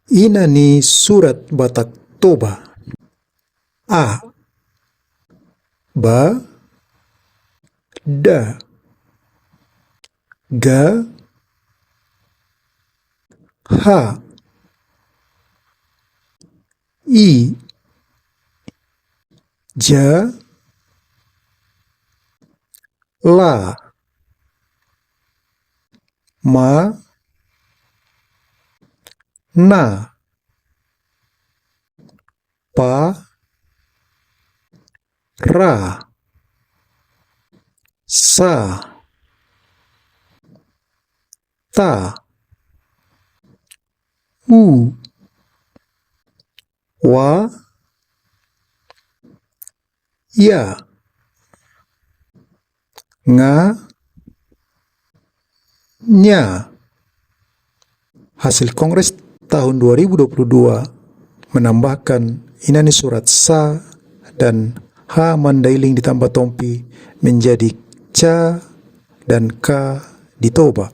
Inani surat Batak Toba. A. Ba. Da. Ga. Ha. I. Ja. La. Ma. Na. Pa. Ra. Sa. Ta. U. Wa. Ya. Nga. Nya. Hasil Kongres tahun 2022 menambahkan inani surat Sa dan Ha mandailing ditambah tompi menjadi Ca dan Ka di Toba.